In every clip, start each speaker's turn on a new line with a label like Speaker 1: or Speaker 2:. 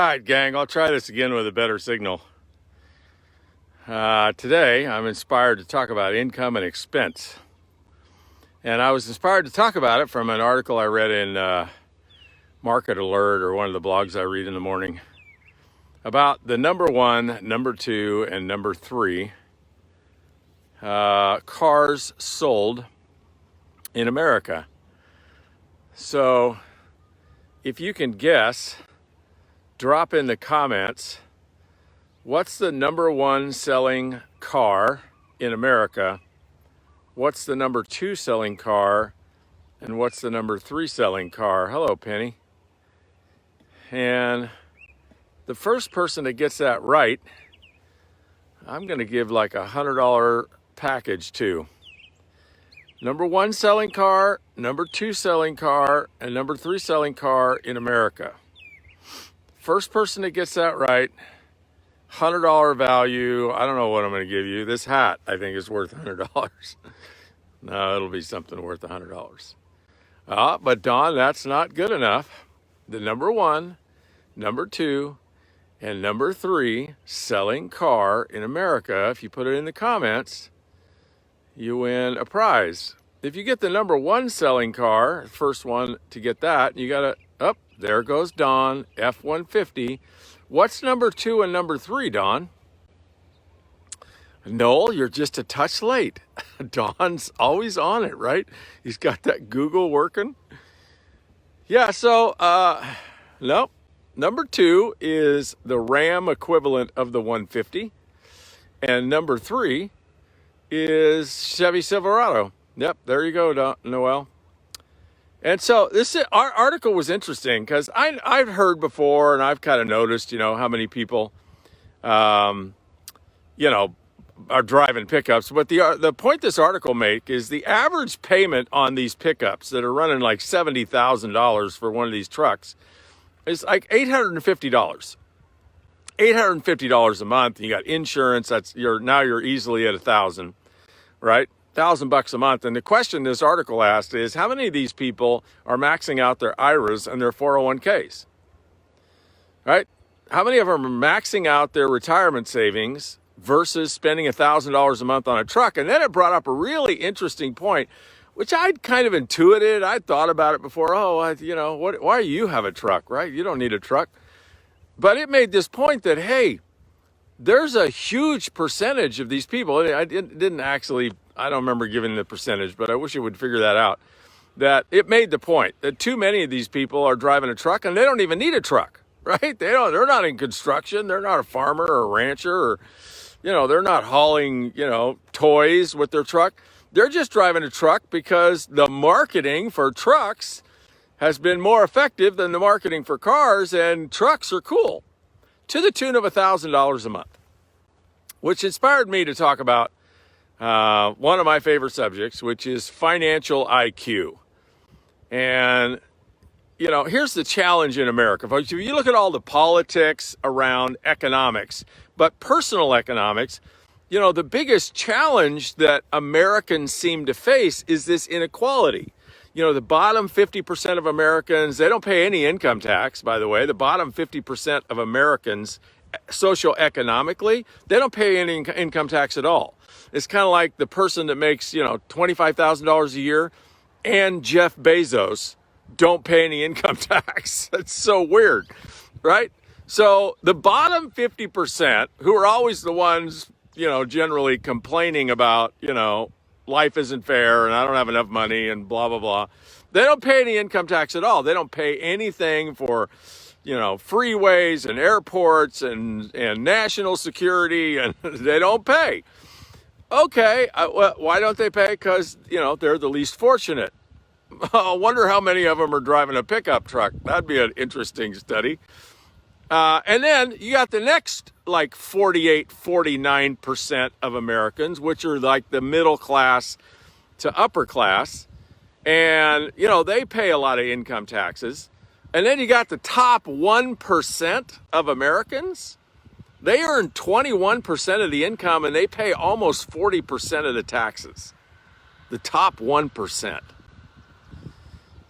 Speaker 1: right, gang, I'll try this again with a better signal. Today, I'm inspired to talk about income and expense. And I was inspired to talk about it from an article I read in Market Alert, or one of the blogs I read in the morning, about the number one, number two, and number three cars sold in America. So if you can guess, drop in the comments, what's the number one selling car in America? What's the number two selling car? And what's the number three selling car? Hello, Penny. And the first person that gets that right, I'm going to give like a $100 package to. Number one selling car, number two selling car, and number three selling car in America. First person that gets that right, $100 value. I don't know what I'm going to give you. This hat, I think, is worth $100. No, it'll be something worth $100. But Don, that's not good enough. The number one, number two, and number three selling car in America, if you put it in the comments, you win a prize. If you get the number one selling car, first one to get that, you got to, there goes Don, F-150. What's number two and number three, Don? Noel, you're just a touch late. Don's always on it, right? He's got that Google working. Yeah, so, nope. Number two is the Ram equivalent of the 150. And number three is Chevy Silverado. Yep, there you go, Noel. And so our article was interesting because I've heard before, and I've kind of noticed, how many people, are driving pickups. But the point this article make is the average payment on these pickups that are running like $70,000 for one of these trucks is like $850. $850 a month. You got insurance. You're easily at $1,000, right? $1,000 a month. And the question this article asked is, how many of these people are maxing out their IRAs and their 401ks? Right? How many of them are maxing out their retirement savings versus spending $1,000 a month on a truck? And then it brought up a really interesting point, which I'd kind of intuited. I'd thought about it before. Why do you have a truck, right? You don't need a truck. But it made this point that, hey, there's a huge percentage of these people. I don't remember giving the percentage, but I wish I would figure that out. That it made the point that too many of these people are driving a truck and they don't even need a truck, right? They're not in construction. They're not a farmer or a rancher, or, they're not hauling, toys with their truck. They're just driving a truck because the marketing for trucks has been more effective than the marketing for cars, and trucks are cool, to the tune of $1,000 a month, which inspired me to talk about one of my favorite subjects, which is financial IQ. And, here's the challenge in America, folks. If you look at all the politics around economics, but personal economics, the biggest challenge that Americans seem to face is this inequality. The bottom 50% of Americans, they don't pay any income tax, by the way. The bottom 50% of Americans, socioeconomically, they don't pay any income tax at all. It's kind of like the person that makes, $25,000 a year and Jeff Bezos don't pay any income tax. That's so weird, right? So the bottom 50%, who are always the ones, generally complaining about, life isn't fair and I don't have enough money and blah, blah, blah. They don't pay any income tax at all. They don't pay anything for, freeways and airports and national security, and they don't pay. Okay, why don't they pay? Because, they're the least fortunate. I wonder how many of them are driving a pickup truck. That'd be an interesting study. And then you got the next, 49% of Americans, which are like the middle class to upper class. And, they pay a lot of income taxes. And then you got the top 1% of Americans. They earn 21% of the income and they pay almost 40% of the taxes. The top 1%.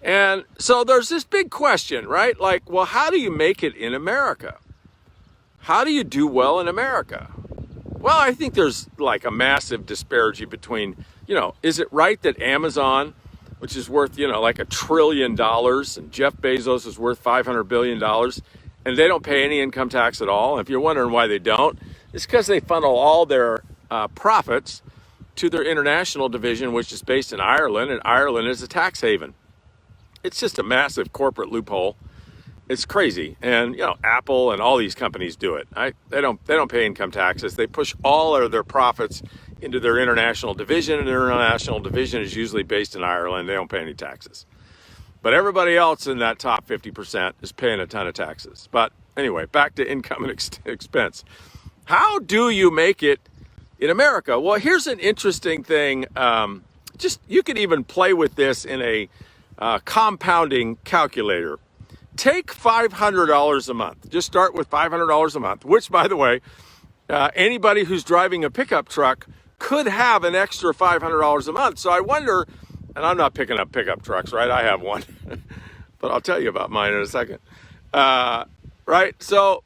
Speaker 1: And so there's this big question, right? How do you make it in America? how do you do well in America? Well, I think there's like a massive disparity between, is it right that Amazon, which is worth, like $1 trillion, and Jeff Bezos is worth $500 billion, and they don't pay any income tax at all? And if you're wondering why they don't, it's because they funnel all their profits to their international division, which is based in Ireland, and Ireland is a tax haven. It's just a massive corporate loophole. It's crazy. And, Apple and all these companies do it. They don't pay income taxes. They push all of their profits into their international division, and their international division is usually based in Ireland. They don't pay any taxes. But everybody else in that top 50% is paying a ton of taxes. But anyway, back to income and expense. How do you make it in America? Well, here's an interesting thing. You could even play with this in a compounding calculator. Take $500 a month. Just start with $500 a month, which, by the way, anybody who's driving a pickup truck could have an extra $500 a month. So I wonder, and I'm not picking up pickup trucks, right? I have one, but I'll tell you about mine in a second. Right? So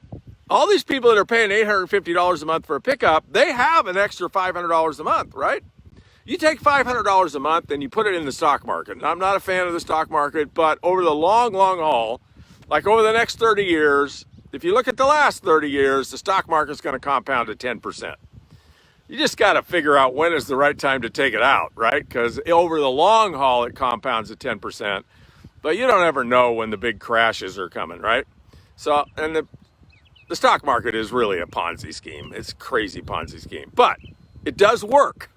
Speaker 1: all these people that are paying $850 a month for a pickup, they have an extra $500 a month, right? You take $500 a month and you put it in the stock market. And I'm not a fan of the stock market, but over the long, long haul, like over the next 30 years, if you look at the last 30 years, the stock market's going to compound at 10%. You just got to figure out when is the right time to take it out, right? Because over the long haul, it compounds at 10%, but you don't ever know when the big crashes are coming, right? So, and the stock market is really a Ponzi scheme. It's a crazy Ponzi scheme, but it does work.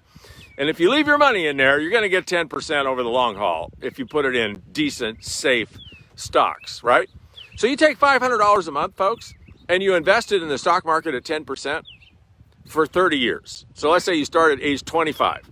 Speaker 1: And if you leave your money in there, you're going to get 10% over the long haul if you put it in decent, safe stocks, right? So you take $500 a month, folks, and you invest it in the stock market at 10% for 30 years. So let's say you start at age 25.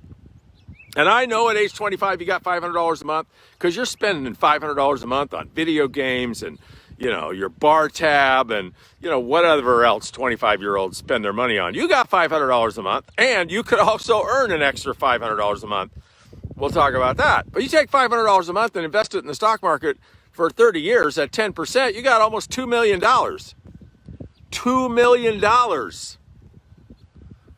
Speaker 1: And I know at age 25 you got $500 a month because you're spending $500 a month on video games and, your bar tab and, whatever else 25-year-olds spend their money on. You got $500 a month, and you could also earn an extra $500 a month. We'll talk about that. But you take $500 a month and invest it in the stock market for 30 years at 10%, you got almost $2 million. $2 million.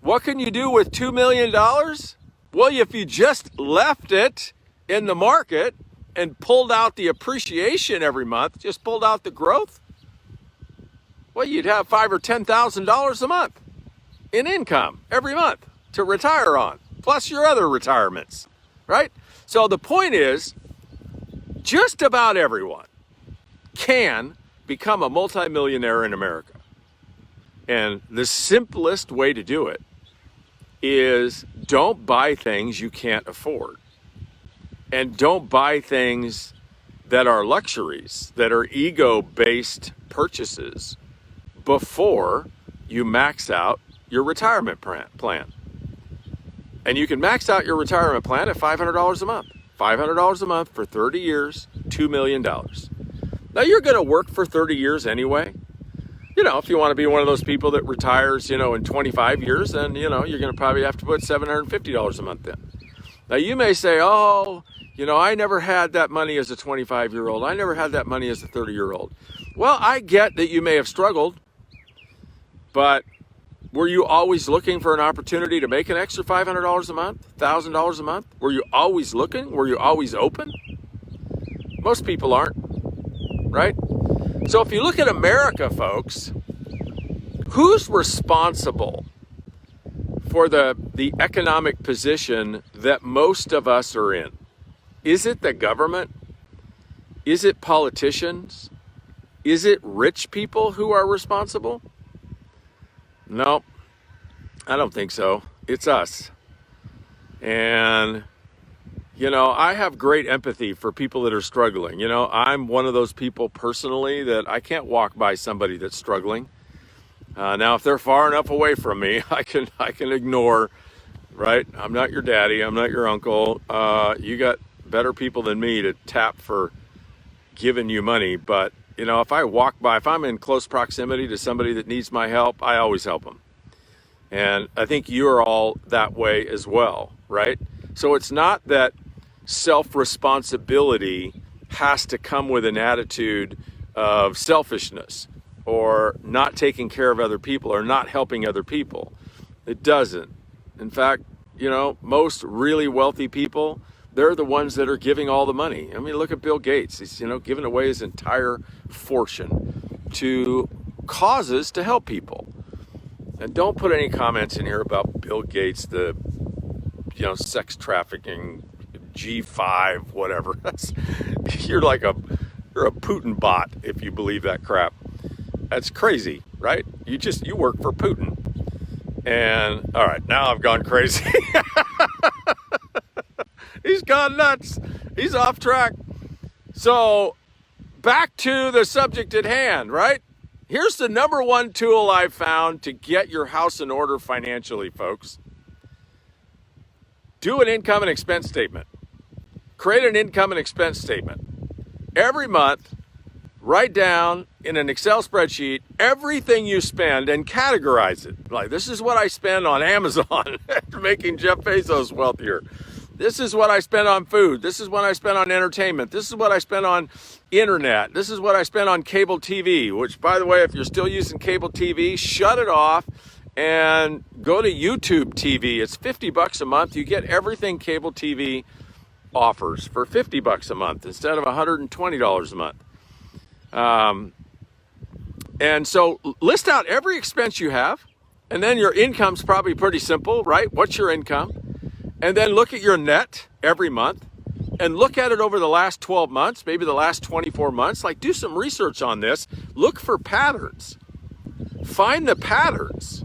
Speaker 1: What can you do with $2 million? Well, if you just left it in the market and pulled out the appreciation every month, just pulled out the growth, well, you'd have $5,000 or $10,000 a month in income every month to retire on, plus your other retirements, right? So the point is, just about everyone can become a multimillionaire in America. And the simplest way to do it is don't buy things you can't afford. And don't buy things that are luxuries, that are ego-based purchases before you max out your retirement plan. And you can max out your retirement plan at $500 a month. $500 a month for 30 years, $2 million. Now you're going to work for 30 years anyway. If you want to be one of those people that retires, in 25 years, then, you're going to probably have to put $750 a month in. Now you may say, I never had that money as a 25-year-old. I never had that money as a 30-year-old. Well, I get that you may have struggled, but were you always looking for an opportunity to make an extra $500 a month, $1,000 a month? Were you always looking? Were you always open? Most people aren't, right? So if you look at America, folks, who's responsible for the economic position that most of us are in? Is it the government? Is it politicians? Is it rich people who are responsible? No, I don't think so. It's us. And, I have great empathy for people that are struggling. I'm one of those people personally that I can't walk by somebody that's struggling. Now, if they're far enough away from me, I can ignore, right? I'm not your daddy. I'm not your uncle. You got better people than me to tap for giving you money. But, if I walk by, if I'm in close proximity to somebody that needs my help, I always help them. And I think you're all that way as well, right? So it's not that self-responsibility has to come with an attitude of selfishness or not taking care of other people or not helping other people. It doesn't. In fact, most really wealthy people, they're the ones that are giving all the money. I mean, look at Bill Gates. He's, giving away his entire fortune to causes to help people. And don't put any comments in here about Bill Gates, the, sex trafficking, G5, whatever. You're a Putin bot if you believe that crap. That's crazy, right? You work for Putin. And all right, now I've gone crazy. He's gone nuts. He's off track. So back to the subject at hand, right? Here's the number one tool I've found to get your house in order financially, folks. Do an income and expense statement. Create an income and expense statement. Every month, write down in an Excel spreadsheet everything you spend and categorize it. Like, this is what I spend on Amazon, making Jeff Bezos wealthier. This is what I spend on food. This is what I spend on entertainment. This is what I spend on internet. This is what I spend on cable TV, which, by the way, if you're still using cable TV, shut it off and go to YouTube TV. It's $50 a month. You get everything cable TV offers for $50 a month instead of $120 a month. And so list out every expense you have, and then your income's probably pretty simple, right? What's your income? And then look at your net every month and look at it over the last 12 months, maybe the last 24 months. Like, do some research on this. Look for patterns. Find the patterns.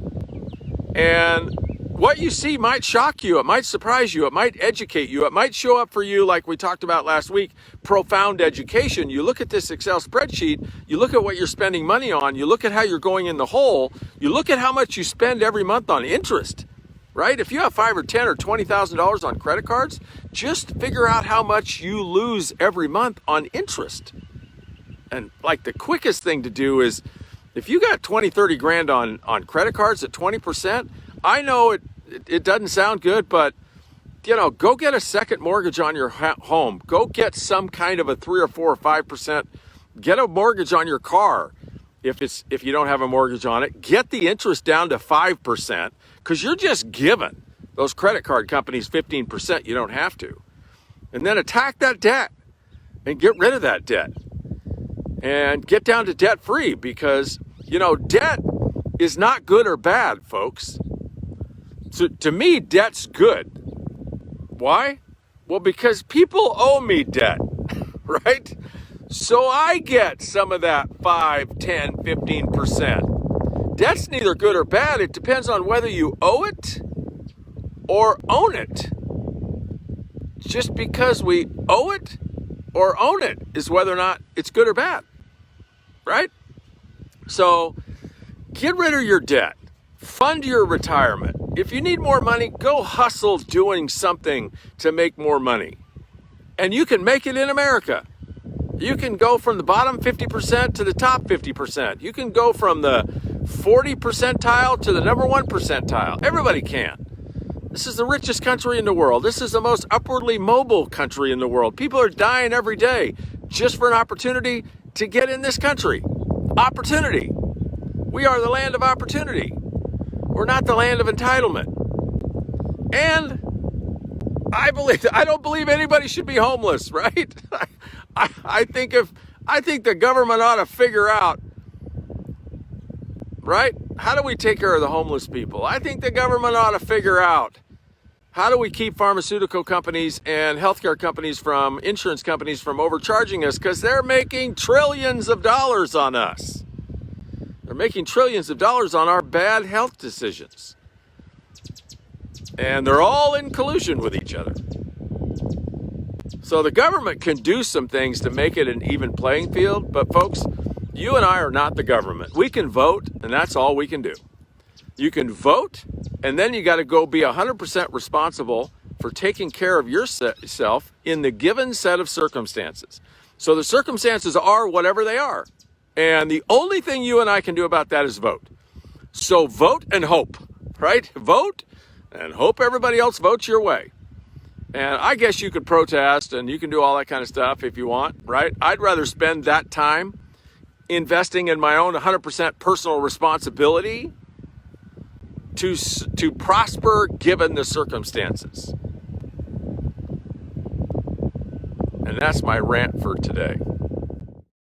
Speaker 1: And what you see might shock you. It might surprise you. It might educate you. It might show up for you, like we talked about last week, profound education. You look at this Excel spreadsheet. You look at what you're spending money on. You look at how you're going in the hole. You look at how much you spend every month on interest. Right? If you have $5,000 or $10,000 or $20,000 on credit cards, just figure out how much you lose every month on interest. And like, the quickest thing to do is, if you got 20, 30 grand on credit cards at 20%, I know it doesn't sound good, but go get a second mortgage on your home. Go get some kind of a 3 or 4 or 5%. Get a mortgage on your car. If you don't have a mortgage on it, get the interest down to 5%, because you're just giving those credit card companies 15%. You don't have to. And then attack that debt and get rid of that debt and get down to debt free, because, debt is not good or bad, folks. So to me, debt's good. Why? Well, because people owe me debt, right? So I get some of that 5, 10, 15%. Debt's neither good or bad. It depends on whether you owe it or own it. Just because we owe it or own it is whether or not it's good or bad, right? So get rid of your debt. Fund your retirement. If you need more money, go hustle doing something to make more money. And you can make it in America. You can go from the bottom 50% to the top 50%. You can go from the 40 percentile to the number 1 percentile. Everybody can. This is the richest country in the world. This is the most upwardly mobile country in the world. People are dying every day just for an opportunity to get in this country. Opportunity. We are the land of opportunity. We're not the land of entitlement. And I don't believe anybody should be homeless, right? I think the government ought to figure out, right? How do we take care of the homeless people? I think the government ought to figure out, how do we keep pharmaceutical companies and healthcare companies insurance companies from overcharging us, because they're making trillions of dollars on us. They're making trillions of dollars on our bad health decisions. And they're all in collusion with each other. So the government can do some things to make it an even playing field, but folks, you and I are not the government. We can vote, and that's all we can do. You can vote, and then you got to go be 100% responsible for taking care of yourself in the given set of circumstances. So the circumstances are whatever they are. And the only thing you and I can do about that is vote. So vote and hope, right? Vote and hope everybody else votes your way. And I guess you could protest and you can do all that kind of stuff if you want, right? I'd rather spend that time investing in my own 100% personal responsibility to prosper given the circumstances. And that's my rant for today.